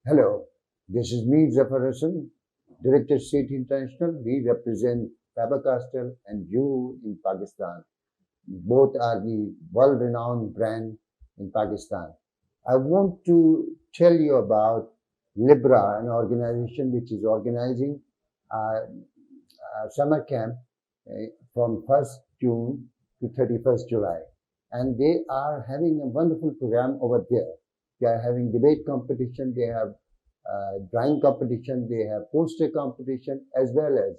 Hello, this is Mir Zafer Hassan, Director Sethi International. We represent Faber-Castell and UHU in Pakistan. Both are the world-renowned brand in Pakistan. I want to tell you about Libra, an organization which is organizing a summer camp from 1st June to 31st July. And they are having a wonderful program over there. They are having debate competition, they have drawing competition, they have poster competition, as well as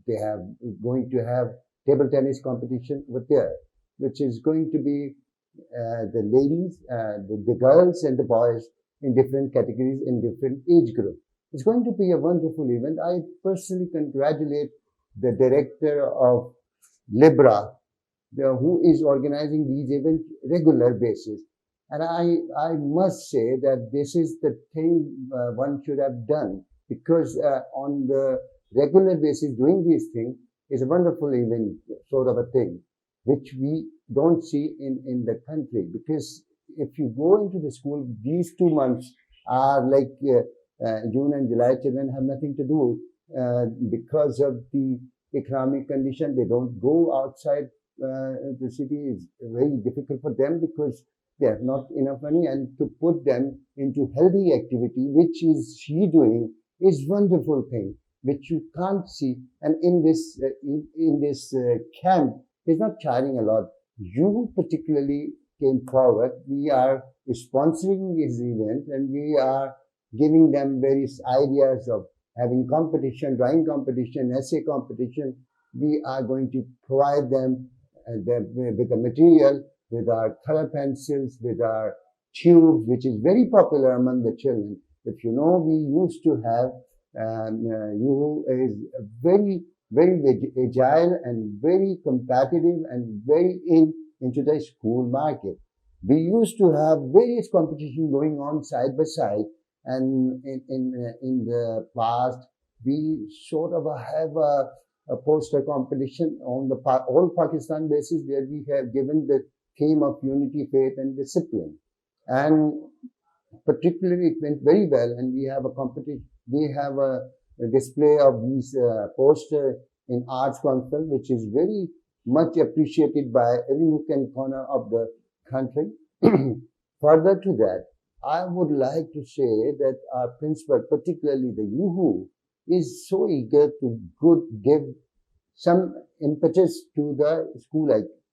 they have going to have table tennis competition over there, which is going to be the ladies, the girls and the boys in different categories, in different age groups. It's going to be a wonderful event. I personally congratulate the director of Libra, who is organizing these events regular basis. And I must say that this is the thing one should have done, because on the regular basis doing these things is a wonderful event, sort of a thing, which we don't see in the country. Because if you go into the school, these 2 months are like June and July. Children have nothing to do because of the economic condition. They don't go outside the city. Is very difficult for them because they have not enough money, and to put them into healthy activity, which is she doing, is wonderful thing, which you can't see. And in this camp, he's not charging a lot. You particularly came forward. We are sponsoring this event, and we are giving them various ideas of having competition, drawing competition, essay competition. We are going to provide them with the material, with our color pencils, with our tubes, which is very popular among the children. If you know, we used to have, UHU is very, very agile and very competitive and very into the school market. We used to have various competitions going on side by side, and in the past, we sort of have a poster competition on the all Pakistan basis, where we have given the theme of unity, faith, and discipline. And particularly, it went very well, and we have a competition. We have a display of these posters in Arts Council, which is very much appreciated by every nook and corner of the country. Further to that, I would like to say that our principal, particularly the UHU, is so eager to give some impetus to the school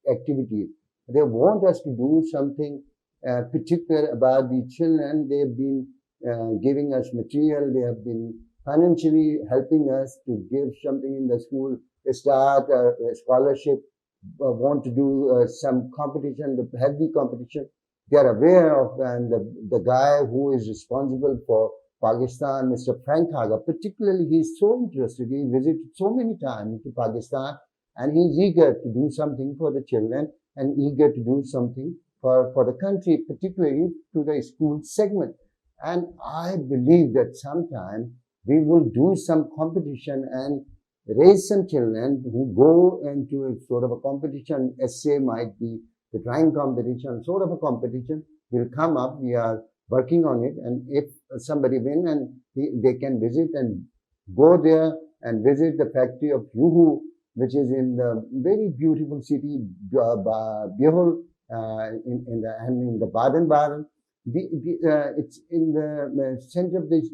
activities. They want us to do something particular about the children. They have been giving us material. They have been financially helping us to give something in the school. They start a scholarship, want to do some competition, the healthy competition. They are aware of, and the guy who is responsible for Pakistan, Mr. Frank Haga, particularly, he's so interested. He visited so many times to Pakistan, and he's eager to do something for the children and eager to do something for the country, particularly to the school segment. And I believe that sometime we will do some competition and raise some children who go into a sort of a competition. Essay might be the drawing competition, sort of a competition will come up. We are working on it, and if somebody win, and they can visit and go there and visit the factory of UHU, which is in the very beautiful city, Bihul, in the Baden-Baden. It's in the center of this,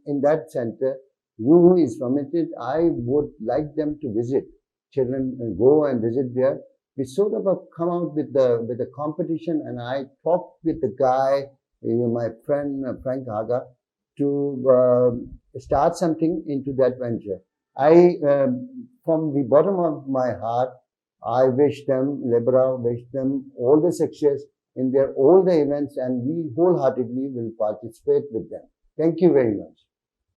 in that center, UHU is from it. I would like them to visit. Children go and visit there. We sort of come out with the competition, and I talked with the guy, my friend Frank Haga, to start something into that venture. From the bottom of my heart, I wish them, Libra, wish them all the success in all the events, and we wholeheartedly will participate with them. Thank you very much.